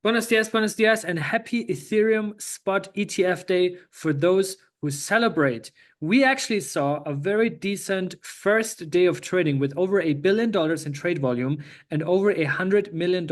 Buenos dias, and happy Ethereum spot ETF day for those who celebrate. We actually saw a very decent first day of trading with over $1 billion in trade volume and over $100 million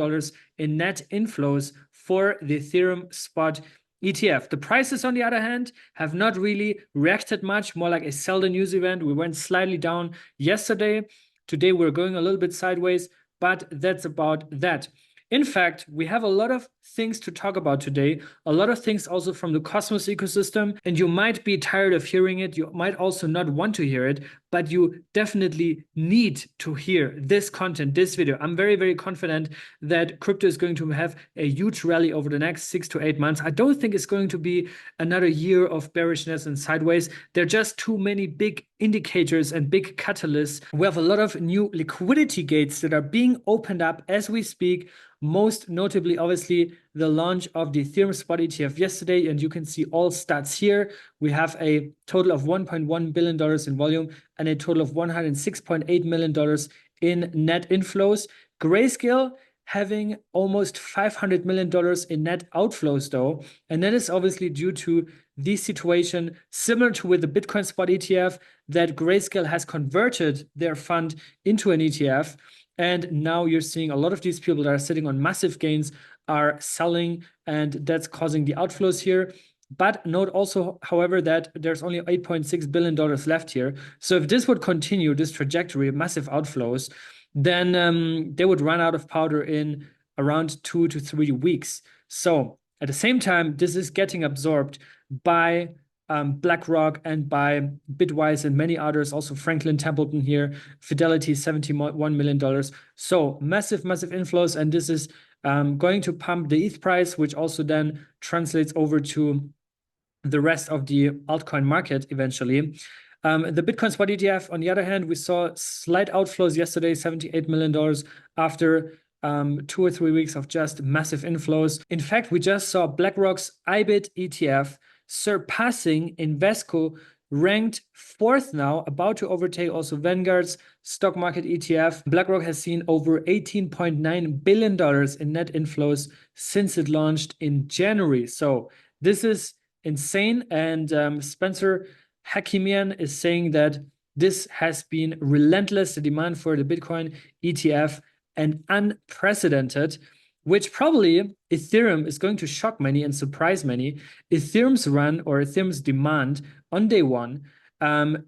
in net inflows for the Ethereum spot ETF. The prices, on the other hand, have not really reacted much, more like a sell the news event. We went slightly down yesterday. Today we're going a little bit sideways, but that's about that. In fact, we have a lot of things to talk about today, a lot of things also from the Cosmos ecosystem, and you might be tired of hearing it. You might also not want to hear it, but you definitely need to hear this content, this video. I'm very, very confident that crypto is going to have a huge rally over the next 6 to 8 months. I don't think it's going to be another year of bearishness and sideways. There are just too many big indicators and big catalysts. We have a lot of new liquidity gates that are being opened up as we speak. Most notably, obviously, the launch of the Ethereum spot ETF yesterday, and you can see all stats here. We have a total of $1.1 billion in volume and a total of $106.8 million in net inflows. Grayscale having almost $500 million in net outflows though, and that is obviously due to the situation similar to with the Bitcoin spot ETF, that Grayscale has converted their fund into an ETF. And now you're seeing a lot of these people that are sitting on massive gains are selling, and that's causing the outflows here. But note also, however, that there's only $8.6 billion left here. So if this would continue, this trajectory of massive outflows, then they would run out of powder in around 2 to 3 weeks. So at the same time, this is getting absorbed by BlackRock and by Bitwise and many others, also Franklin Templeton here, Fidelity, $71 million. So massive, massive inflows. And this is going to pump the ETH price, which also then translates over to the rest of the altcoin market eventually. The Bitcoin spot ETF, on the other hand, we saw slight outflows yesterday, $78 million after 2 or 3 weeks of just massive inflows. In fact, we just saw BlackRock's IBIT ETF surpassing Invesco, ranked 4th now, about to overtake also Vanguard's stock market ETF. BlackRock has seen over $18.9 billion in net inflows since it launched in January. So this is insane. And Spencer Hakimian is saying that this has been relentless, the demand for the Bitcoin ETF, and unprecedented, which probably Ethereum is going to shock many and surprise many. Ethereum's run, or Ethereum's demand on day one,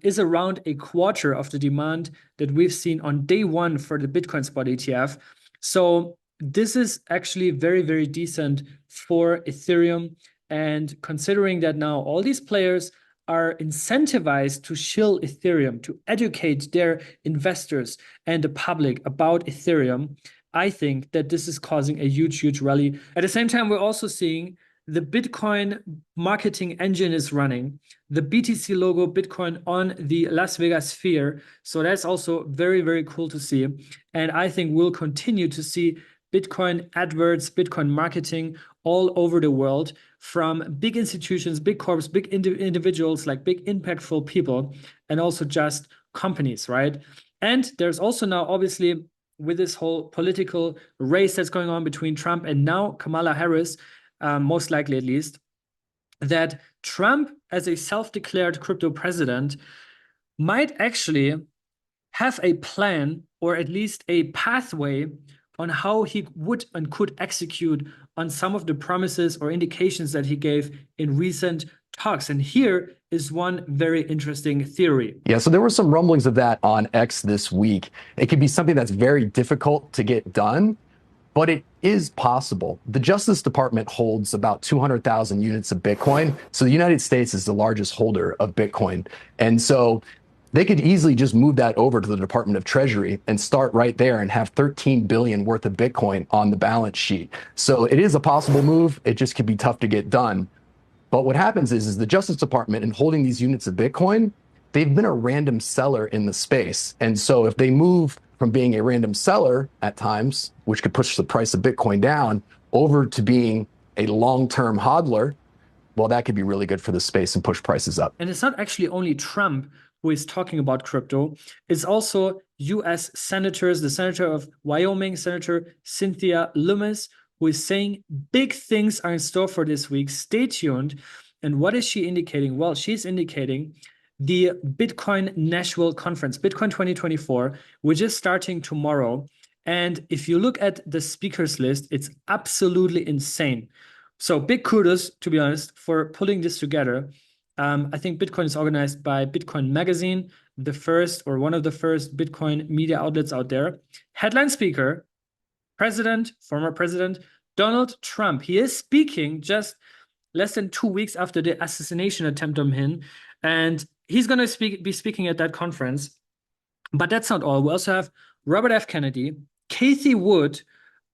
is around a quarter of the demand that we've seen on day one for the Bitcoin spot ETF. So this is actually very, very decent for Ethereum. And considering that now all these players are incentivized to shill Ethereum, to educate their investors and the public about Ethereum, I think that this is causing a huge, huge rally. At the same time, we're also seeing the Bitcoin marketing engine is running, the BTC logo Bitcoin on the Las Vegas sphere. So that's also very, very cool to see. And I think we'll continue to see Bitcoin adverts, Bitcoin marketing all over the world from big institutions, big corps, big individuals, like big impactful people, and also just companies, right? And there's also now, obviously, with this whole political race that's going on between Trump and now Kamala Harris, most likely at least, that Trump, as a self-declared crypto president, might actually have a plan, or at least a pathway, on how he would and could execute on some of the promises or indications that he gave in recent talks. And here is one very interesting theory. Yeah, so there were some rumblings of that on X this week. It could be something that's very difficult to get done, but it is possible. The Justice Department holds about 200,000 units of Bitcoin. So the United States is the largest holder of Bitcoin. And so they could easily just move that over to the Department of Treasury and start right there and have 13 billion worth of Bitcoin on the balance sheet. So it is a possible move. It just could be tough to get done. But what happens is the Justice Department, in holding these units of Bitcoin, they've been a random seller in the space. And so if they move from being a random seller at times, which could push the price of Bitcoin down, over to being a long-term hodler, well, that could be really good for the space and push prices up. And it's not actually only Trump who is talking about crypto. It's also US senators, the senator of Wyoming, Senator Cynthia Lummis, who is saying big things are in store for this week. Stay tuned. And what is she indicating? Well, she's indicating the Bitcoin Nashville conference, Bitcoin 2024, which is starting tomorrow. And if you look at the speakers list, it's absolutely insane. So big kudos, to be honest, for pulling this together. I think Bitcoin is organized by Bitcoin Magazine, the first or one of the first Bitcoin media outlets out there. Headline speaker, former President Donald Trump. He is speaking just less than 2 weeks after the assassination attempt on him. And he's going to be speaking at that conference. But that's not all. We also have Robert F. Kennedy, Cathie Wood,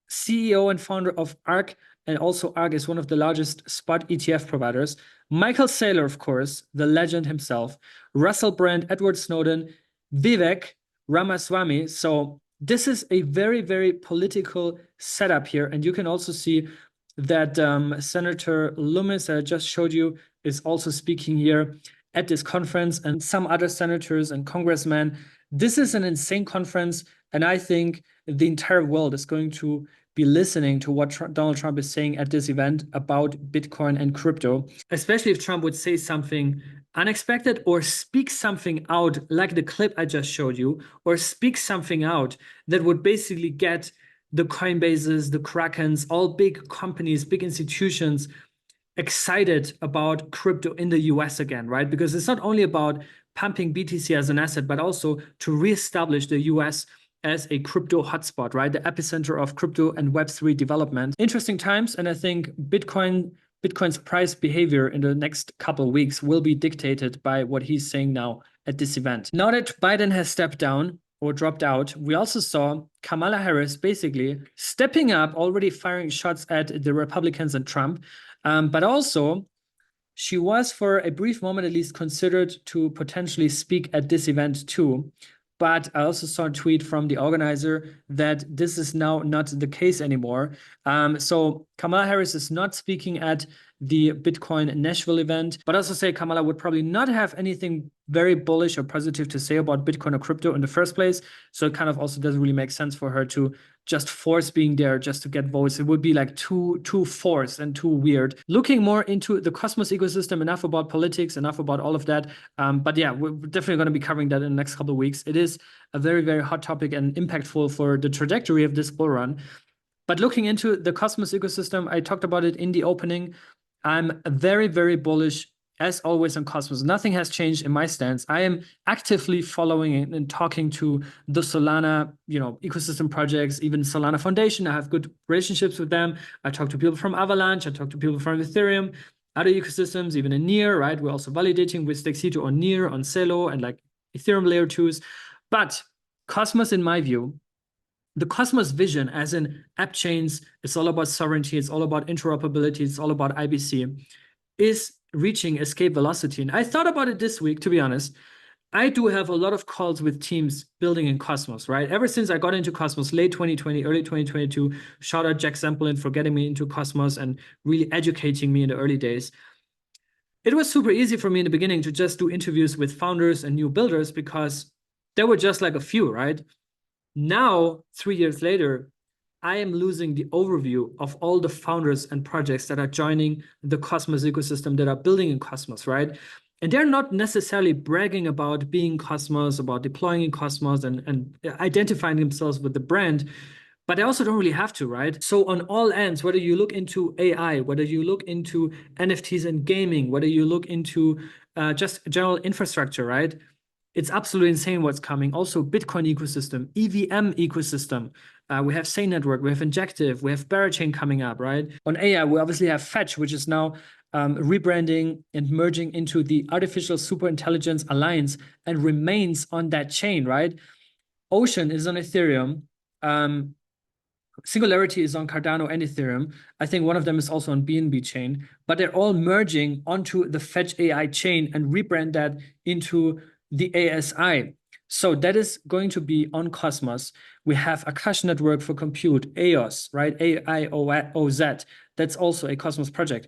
CEO and founder of ARK, and also ARK is one of the largest spot ETF providers. Michael Saylor, of course, the legend himself. Russell Brand, Edward Snowden, Vivek Ramaswamy. So this is a very, very political setup here. And you can also see that Senator Loomis, that I just showed you, is also speaking here at this conference, and some other senators and congressmen. This is an insane conference, and I think the entire world is going to be listening to what Donald Trump is saying at this event about Bitcoin and crypto, especially if Trump would say something unexpected or speak something out like the clip I just showed you, or speak something out that would basically get the Coinbases, the Krakens, all big companies, big institutions excited about crypto in the US again, right? Because it's not only about pumping BTC as an asset, but also to reestablish the US as a crypto hotspot, right? The epicenter of crypto and Web3 development. Interesting times, and I think Bitcoin's price behavior in the next couple of weeks will be dictated by what he's saying now at this event. Now that Biden has stepped down or dropped out, we also saw Kamala Harris basically stepping up, already firing shots at the Republicans and Trump, but also she was for a brief moment at least considered to potentially speak at this event too. But I also saw a tweet from the organizer that this is now not the case anymore. So Kamala Harris is not speaking at the Bitcoin Nashville event, but also say Kamala would probably not have anything very bullish or positive to say about Bitcoin or crypto in the first place. So it kind of also doesn't really make sense for her to just force being there just to get votes. It would be like too forced and too weird. Looking more into the Cosmos ecosystem, enough about politics, enough about all of that. But yeah, we're definitely going to be covering that in the next couple of weeks. It is a very, very hot topic and impactful for the trajectory of this bull run. But looking into the Cosmos ecosystem, I talked about it in the opening. I'm very, very bullish, as always, on Cosmos. Nothing has changed in my stance. I am actively following and talking to the Solana, ecosystem projects, even Solana Foundation. I have good relationships with them. I talk to people from Avalanche. I talk to people from Ethereum, other ecosystems, even in Near, right? We're also validating with Stexito on Near, on Celo, and like Ethereum layer 2s. But Cosmos, in my view, the Cosmos vision as in app chains, it's all about sovereignty, it's all about interoperability, it's all about IBC, is reaching escape velocity. And I thought about it this week, to be honest. I do have a lot of calls with teams building in Cosmos, right? Ever since I got into Cosmos, late 2020, early 2022, shout out Jack Zemplin for getting me into Cosmos and really educating me in the early days. It was super easy for me in the beginning to just do interviews with founders and new builders because there were just like a few, right? Now, 3 years later, I am losing the overview of all the founders and projects that are joining the Cosmos ecosystem, that are building in Cosmos, right? And they're not necessarily bragging about being Cosmos, about deploying in Cosmos and identifying themselves with the brand, but they also don't really have to, right? So on all ends, whether you look into AI, whether you look into NFTs and gaming, whether you look into just general infrastructure, right? It's absolutely insane what's coming. Also, Bitcoin ecosystem, EVM ecosystem. We have Sane Network, we have Injective, we have Barachain coming up, right? On AI, we obviously have Fetch, which is now rebranding and merging into the Artificial Superintelligence Alliance and remains on that chain, right? Ocean is on Ethereum. Singularity is on Cardano and Ethereum. I think one of them is also on BNB chain, but they're all merging onto the Fetch AI chain and rebrand that into the ASI. So that is going to be on Cosmos. We have Akash Network for Compute, EOS, right? AIOZ. That's also a Cosmos project.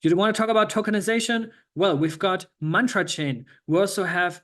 You want to talk about tokenization? Well, we've got Mantra Chain. We also have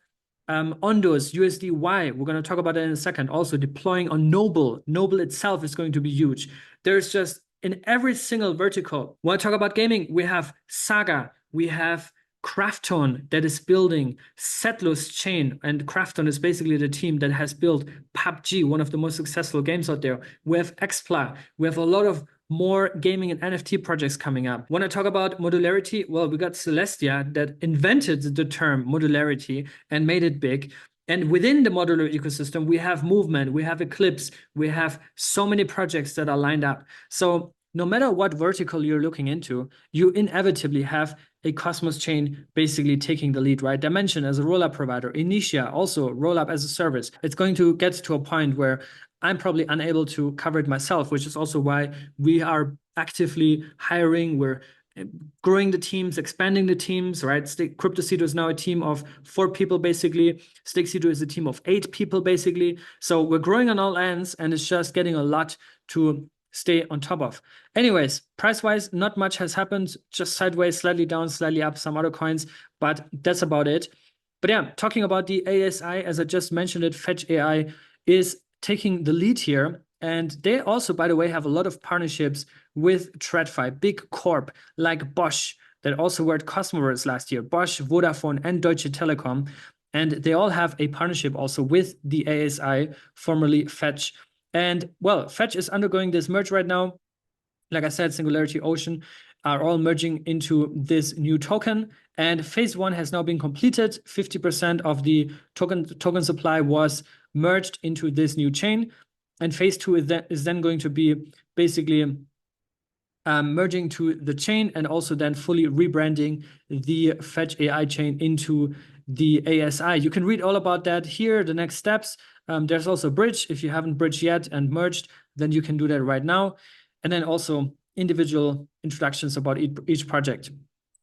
Ondos, USDY. We're going to talk about that in a second. Also deploying on Noble. Noble itself is going to be huge. There's just in every single vertical. When I talk about gaming, we have Saga, we have Krafton that is building Settlers Chain, and Krafton is basically the team that has built PUBG, one of the most successful games out there. We have Xpla, we have a lot of more gaming and NFT projects coming up. When I talk about modularity, well, we got Celestia that invented the term modularity and made it big. And within the modular ecosystem, we have Movement, we have Eclipse, we have so many projects that are lined up. So no matter what vertical you're looking into, you inevitably have a Cosmos chain basically taking the lead, right? Dymension as a rollup provider, Initia also rollup as a service. It's going to get to a point where I'm probably unable to cover it myself, which is also why we are actively hiring. We're growing the teams, expanding the teams, right? CryptoCito is now a team of 4 people, basically. StakeCito is a team of 8 people, basically. So we're growing on all ends, and it's just getting a lot to stay on top of. Anyways, price-wise, not much has happened, just sideways, slightly down, slightly up, some other coins, but that's about it. But yeah, talking about the ASI, as I just mentioned it, Fetch AI is taking the lead here. And they also, by the way, have a lot of partnerships with TradFi, big corp like Bosch, that also were at Cosmos last year, Bosch, Vodafone, and Deutsche Telekom. And they all have a partnership also with the ASI, formerly Fetch. And well, Fetch is undergoing this merge right now. Like I said, Singularity Ocean are all merging into this new token. And phase 1 has now been completed. 50% of the token supply was merged into this new chain. And phase 2 is then going to be basically merging to the chain and also then fully rebranding the Fetch AI chain into the ASI. You can read all about that here, the next steps. There's also bridge. If you haven't bridged yet and merged, then you can do that right now. And then also individual introductions about each project.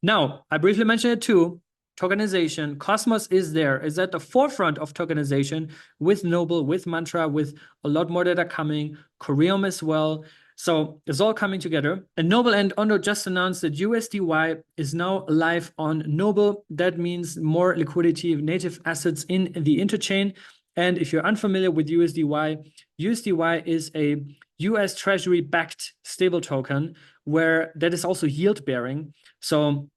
Now, I briefly mentioned it too. Tokenization, Cosmos is at the forefront of tokenization with Noble, with Mantra, with a lot more that are coming, Corium as well. So it's all coming together. And Noble and Ondo just announced that USDY is now live on Noble. That means more liquidity of native assets in the interchain. And if you're unfamiliar with USDY, USDY is a US Treasury backed stable token where that is also yield bearing. So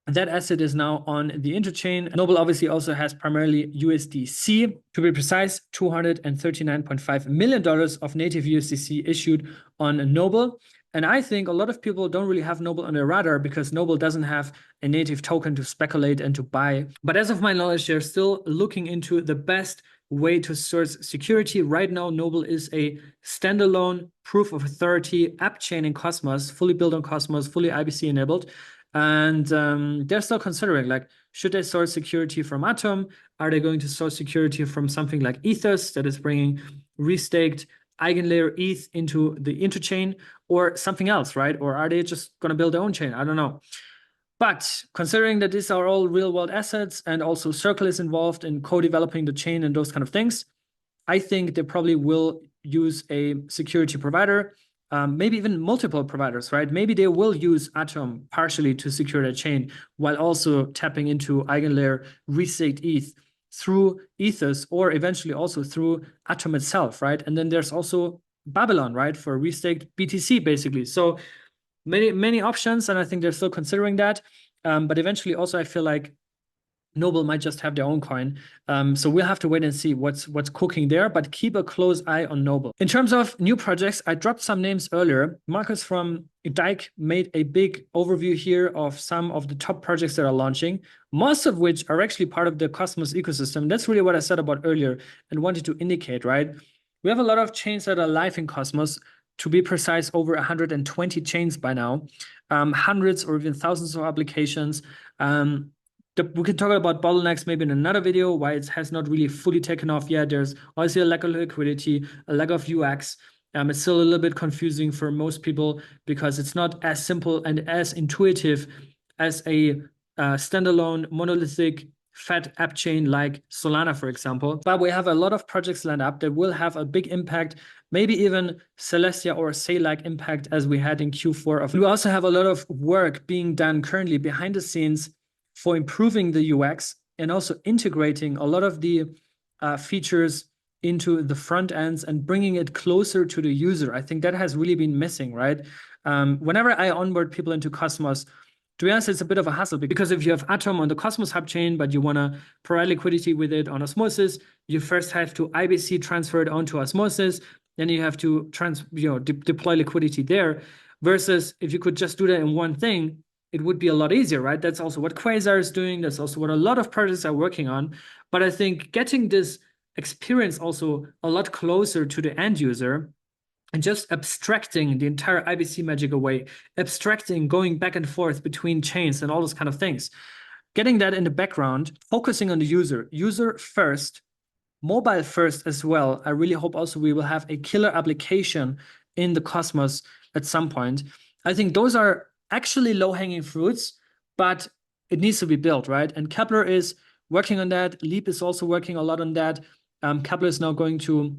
that asset is now on the interchain. Noble obviously also has primarily USDC. To be precise, $239.5 million of native USDC issued on Noble. And I think a lot of people don't really have Noble on their radar because Noble doesn't have a native token to speculate and to buy. But as of my knowledge, they're still looking into the best way to source security. Right now, Noble is a standalone proof of authority app chain in Cosmos, fully built on Cosmos, fully IBC enabled. And they're still considering, like, should they source security from Atom? Are they going to source security from something like Ethos that is bringing restaked eigenlayer ETH into the interchain, or something else, right? Or are they just going to build their own chain? I don't know. But considering that these are all real world assets and also Circle is involved in co-developing the chain and those kind of things, I think they probably will use a security provider. Maybe even multiple providers, right? Maybe they will use Atom partially to secure their chain while also tapping into eigenlayer restaked ETH through Ethos or eventually also through Atom itself, right? And then there's also Babylon, right? For restaked BTC, basically. So many options, and I think they're still considering that. But eventually also I feel like Noble might just have their own coin. So we'll have to wait and see what's cooking there, but keep a close eye on Noble. In terms of new projects, I dropped some names earlier. Marcus from Dyke made a big overview here of some of the top projects that are launching, most of which are actually part of the Cosmos ecosystem. That's really what I said about earlier and wanted to indicate, right? We have a lot of chains that are live in Cosmos. To be precise, over 120 chains by now, hundreds or even thousands of applications. We can talk about bottlenecks maybe in another video, why it has not really fully taken off yet. There's obviously a lack of liquidity, a lack of UX. It's still a little bit confusing for most people because it's not as simple and as intuitive as a standalone monolithic fat app chain like Solana, for example. But we have a lot of projects lined up that will have a big impact, maybe even Celestia or Say-like impact as we had in Q4. We also have a lot of work being done currently behind the scenes for improving the UX and also integrating a lot of the features into the front ends and bringing it closer to the user. I think that has really been missing, right? Whenever I onboard people into Cosmos, to be honest, it's a bit of a hassle because if you have Atom on the Cosmos Hub chain, but you want to provide liquidity with it on Osmosis, you first have to IBC transfer it onto Osmosis, then you have to deploy liquidity there. Versus if you could just do that in one thing, it would be a lot easier, right? That's also what Quasar is doing. That's also what a lot of projects are working on. But I think getting this experience also a lot closer to the end user and just abstracting the entire IBC magic away, abstracting, going back and forth between chains and all those kind of things, getting that in the background, focusing on the user first, mobile first as well. I really hope also we will have a killer application in the Cosmos at some point. I think those are actually low-hanging fruits, but it needs to be built, right? And Kepler is working on that. Leap is also working a lot on that. Kepler is now going to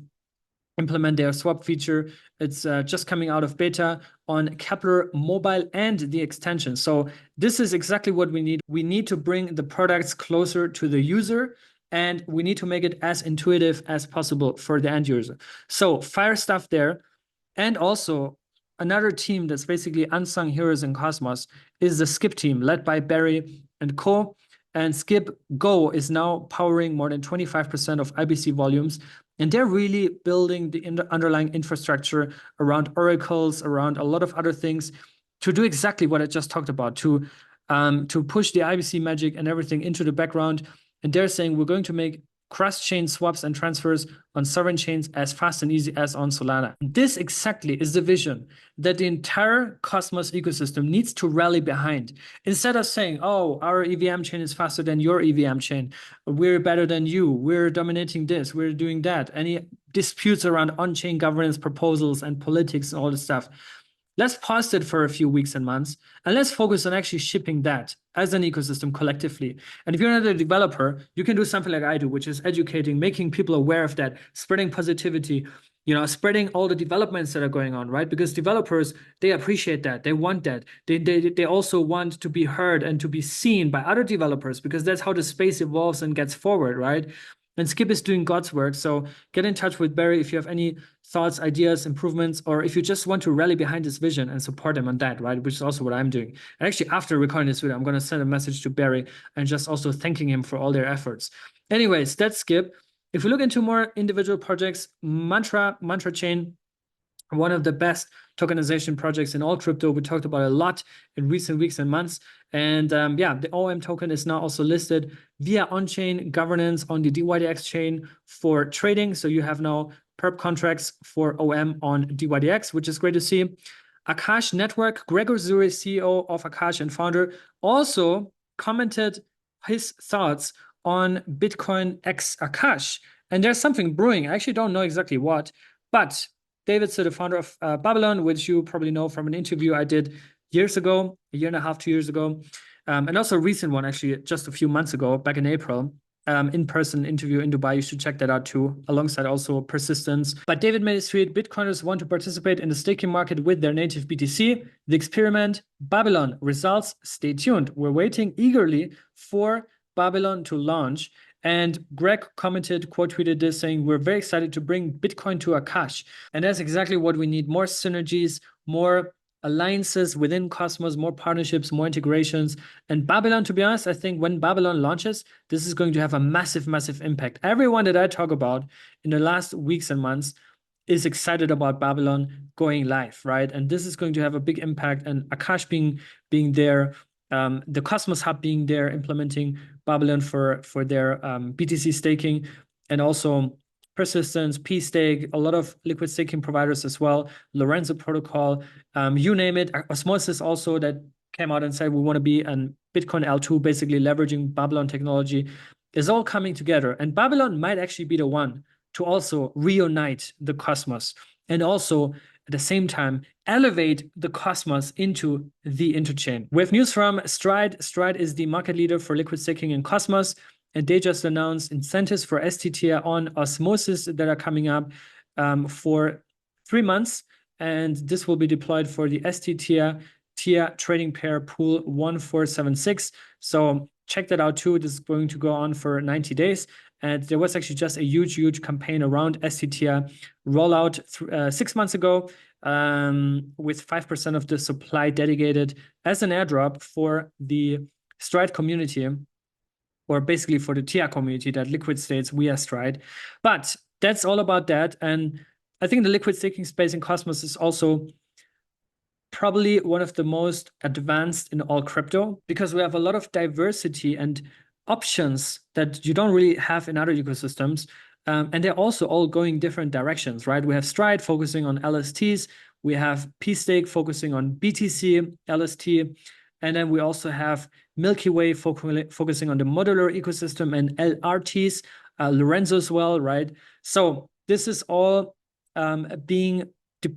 implement their swap feature. It's just coming out of beta on Kepler mobile and the extension. So this is exactly what we need. We need to bring the products closer to the user, and we need to make it as intuitive as possible for the end user. So fire stuff there. And also another team that's basically unsung heroes in Cosmos is the Skip team led by Barry and co. And Skip Go is now powering more than 25% of IBC volumes. And they're really building the underlying infrastructure around oracles, around a lot of other things to do exactly what I just talked about, to push the IBC magic and everything into the background. And they're saying we're going to make cross-chain swaps and transfers on sovereign chains as fast and easy as on Solana. This exactly is the vision that the entire Cosmos ecosystem needs to rally behind. Instead of saying, oh, our EVM chain is faster than your EVM chain, we're better than you, we're dominating this, we're doing that, any disputes around on-chain governance proposals and politics and all this stuff. Let's pause it for a few weeks and months, and let's focus on actually shipping that as an ecosystem collectively. And if you're not a developer, you can do something like I do, which is educating, making people aware of that, spreading positivity, spreading all the developments that are going on, right? Because developers, they appreciate that. They want that. They also want to be heard and to be seen by other developers, because that's how the space evolves and gets forward, right? And Skip is doing God's work. So get in touch with Barry if you have any thoughts, ideas, improvements, or if you just want to rally behind this vision and support him on that, right? Which is also what I'm doing. And actually, after recording this video, I'm going to send a message to Barry and just also thanking him for all their efforts. Anyways, that's Skip. If we look into more individual projects, Mantra Chain, one of the best tokenization projects in all crypto. We talked about a lot in recent weeks and months. And the OM token is now also listed via on-chain governance on the DYDX chain for trading. So you have now perp contracts for OM on DYDX, which is great to see. Akash Network, Gregor Zuri, CEO of Akash and founder, also commented his thoughts on Bitcoin X Akash. And there's something brewing. I actually don't know exactly what, but David, the founder of Babylon, which you probably know from an interview I did years ago, a year and a half, 2 years ago, and also a recent one, actually, just a few months ago, back in April, in-person interview in Dubai. You should check that out too, alongside also Persistence. But David made it tweet, Bitcoiners want to participate in the staking market with their native BTC. The experiment, Babylon, results, stay tuned. We're waiting eagerly for Babylon to launch. And Greg commented, quote tweeted this saying, we're very excited to bring Bitcoin to Akash. And that's exactly what we need. More synergies, more alliances within Cosmos, more partnerships, more integrations. And Babylon, to be honest, I think when Babylon launches, this is going to have a massive, massive impact. Everyone that I talk about in the last weeks and months is excited about Babylon going live, right? And this is going to have a big impact. And Akash being there, the Cosmos Hub being there, implementing Babylon for their BTC staking, and also Persistence, Pstake, a lot of liquid staking providers as well, Lorenzo protocol, you name it. Osmosis also that came out and said we want to be an Bitcoin L2, basically leveraging Babylon technology, is all coming together. And Babylon might actually be the one to also reunite the Cosmos and also at the same time elevate the Cosmos into the interchain. We have news from Stride. Stride is the market leader for liquid staking in Cosmos, and they just announced incentives for STTR on Osmosis that are coming up for 3 months, and this will be deployed for the STTR trading pair pool 1476. So check that out too. This is going to go on for 90 days. And there was actually just a huge campaign around STTR rollout 6 months ago. with 5% of the supply dedicated as an airdrop for the Stride community, or basically for the TIA community that liquid states via Stride. But that's all about that. And I think the liquid staking space in Cosmos is also probably one of the most advanced in all crypto, because we have a lot of diversity and options that you don't really have in other ecosystems. And they're also all going different directions, right? We have Stride focusing on LSTs. We have Pstake focusing on BTC, LST. And then we also have Milky Way focusing on the modular ecosystem, and LRTs, Lorenzo as well, right? So this is all being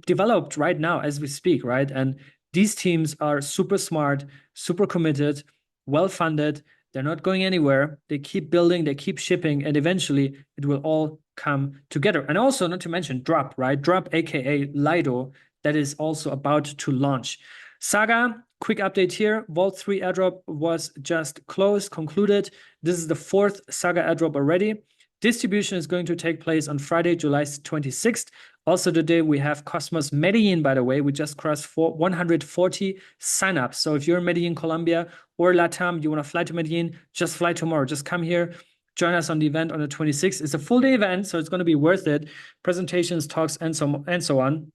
developed right now as we speak, right? And these teams are super smart, super committed, well-funded. They're not going anywhere. They keep building, they keep shipping, and eventually it will all come together. And also, not to mention Drop, right? Drop, aka Lido, that is also about to launch. Saga, quick update here. Vault 3 airdrop was just concluded. This is the 4th Saga airdrop already. Distribution is going to take place on Friday, July 26th. Also today we have Cosmos Medellin, by the way. We just crossed 140 signups. So if you're in Medellin, Colombia, or Latam, you want to fly to Medellin, just fly tomorrow. Just come here, join us on the event on the 26th. It's a full day event, so it's going to be worth it. Presentations, talks, and so on.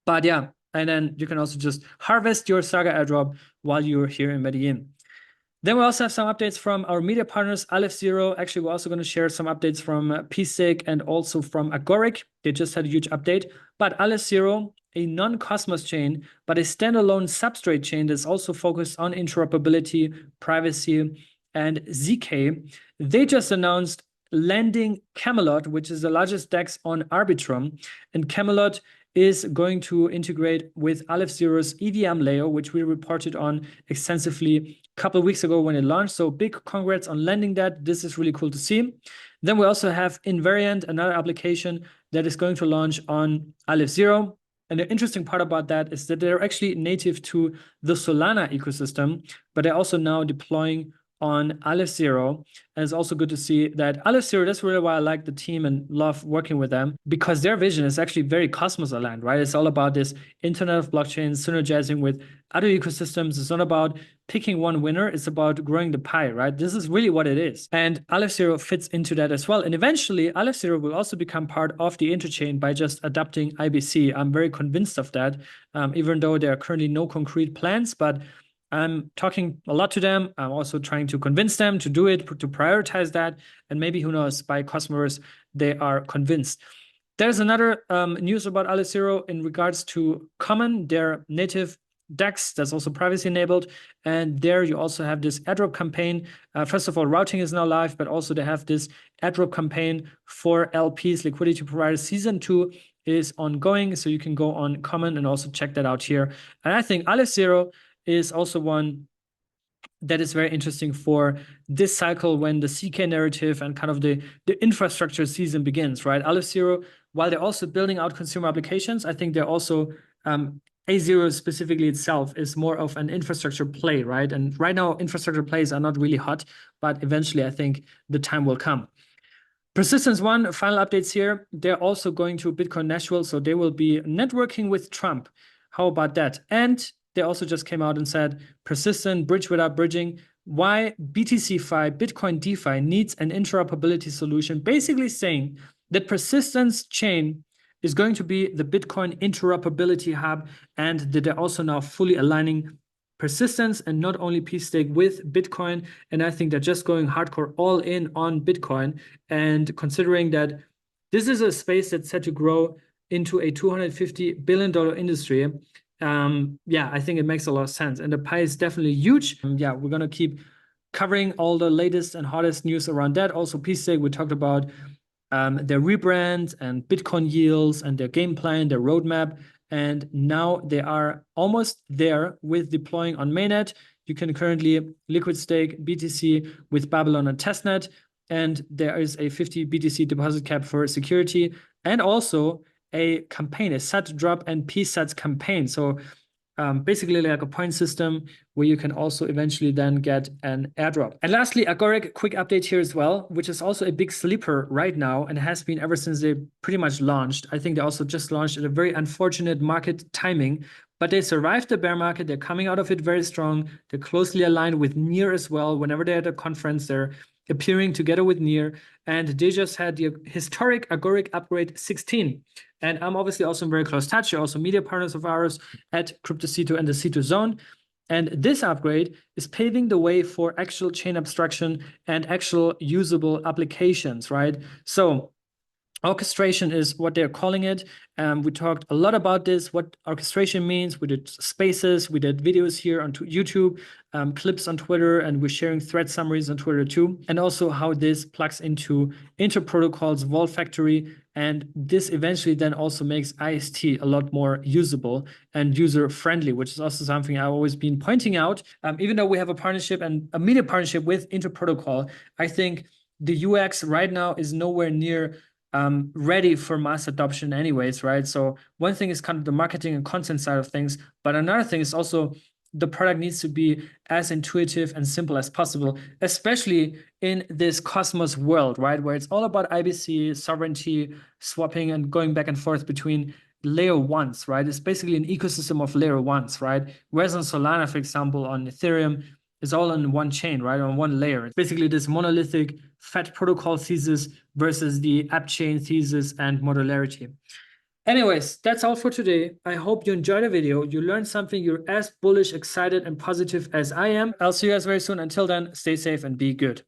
But yeah, and then you can also just harvest your Saga airdrop while you're here in Medellin. Then we also have some updates from our media partners, Aleph Zero. Actually, we're also going to share some updates from Pstake and also from Agoric. They just had a huge update. But Aleph Zero, a non-Cosmos chain, but a standalone substrate chain that's also focused on interoperability, privacy, and ZK. They just announced landing Camelot, which is the largest DEX on Arbitrum. And Camelot is going to integrate with Aleph Zero's EVM layer, which we reported on extensively a couple of weeks ago when it launched. So big congrats on landing that. This is really cool to see. Then we also have Invariant, another application that is going to launch on Aleph Zero. And the interesting part about that is that they're actually native to the Solana ecosystem, but they're also now deploying on Aleph Zero. And it's also good to see that Aleph Zero, that's really why I like the team and love working with them, because their vision is actually very Cosmos aligned, right? It's all about this Internet of Blockchains, synergizing with other ecosystems. It's not about picking one winner. It's about growing the pie, right? This is really what it is. And Aleph Zero fits into that as well. And eventually, Aleph Zero will also become part of the interchain by just adopting IBC. I'm very convinced of that, even though there are currently no concrete plans, but I'm talking a lot to them. I'm also trying to convince them to do it, to prioritize that. And maybe, who knows, by Cosmos, they are convinced. There's another news about Aleph Zero in regards to Common, their native DEX that's also privacy enabled. And there you also have this airdrop campaign. First of all, routing is now live, but also they have this airdrop campaign for LPs, liquidity providers. Season 2 is ongoing, so you can go on Common and also check that out here. And I think Aleph Zero is also one that is very interesting for this cycle when the CK narrative and kind of the infrastructure season begins, right? Aleph Zero, while they're also building out consumer applications, I think they're also, A0 specifically itself is more of an infrastructure play, right? And right now, infrastructure plays are not really hot, but eventually I think the time will come. Persistence One, final updates here. They're also going to Bitcoin Nashville, so they will be networking with Trump. How about that? And they also just came out and said, persistent, bridge without bridging, why BTC-Fi, Bitcoin DeFi needs an interoperability solution, basically saying that Persistence chain is going to be the Bitcoin interoperability hub, and that they're also now fully aligning Persistence and not only Pstake with Bitcoin. And I think they're just going hardcore all in on Bitcoin. And considering that this is a space that's set to grow into a $250 billion industry, yeah, I think it makes a lot of sense. And the pie is definitely huge. Yeah, we're going to keep covering all the latest and hottest news around that. Also, Pstake, we talked about their rebrand and Bitcoin yields and their game plan, their roadmap. And now they are almost there with deploying on mainnet. You can currently liquid stake BTC with Babylon and testnet. And there is a 50 BTC deposit cap for security. And also a campaign, a SAT drop and PSATs campaign. So basically like a point system where you can also eventually then get an airdrop. And lastly, Agoric, quick update here as well, which is also a big sleeper right now and has been ever since they pretty much launched. I think they also just launched at a very unfortunate market timing, but they survived the bear market. They're coming out of it very strong. They're closely aligned with Near as well. Whenever they're at a conference, they're appearing together with Near, and they just had the historic Agoric upgrade 16. And I'm obviously also in very close touch. You're also media partners of ours at CryptoCito and the Cito Zone. And this upgrade is paving the way for actual chain abstraction and actual usable applications, right? So orchestration is what they're calling it. We talked a lot about this, what orchestration means. We did spaces, we did videos here on YouTube, clips on Twitter, and we're sharing thread summaries on Twitter too. And also how this plugs into Inter-Protocol's Vault Factory. And this eventually then also makes IST a lot more usable and user-friendly, which is also something I've always been pointing out. Even though we have a partnership and a media partnership with Inter-Protocol, I think the UX right now is nowhere near ready for mass adoption anyways, right? So one thing is kind of the marketing and content side of things, but another thing is also the product needs to be as intuitive and simple as possible, especially in this Cosmos world, right? Where it's all about IBC, sovereignty, swapping, and going back and forth between layer ones, right? It's basically an ecosystem of layer ones, right? Whereas on Solana, for example, on Ethereum, it's all on one chain, right? On one layer. It's basically this monolithic fat protocol thesis versus the app chain thesis and modularity. Anyways, that's all for today. I hope you enjoyed the video. You learned something. You're as bullish, excited, and positive as I am. I'll see you guys very soon. Until then, stay safe and be good.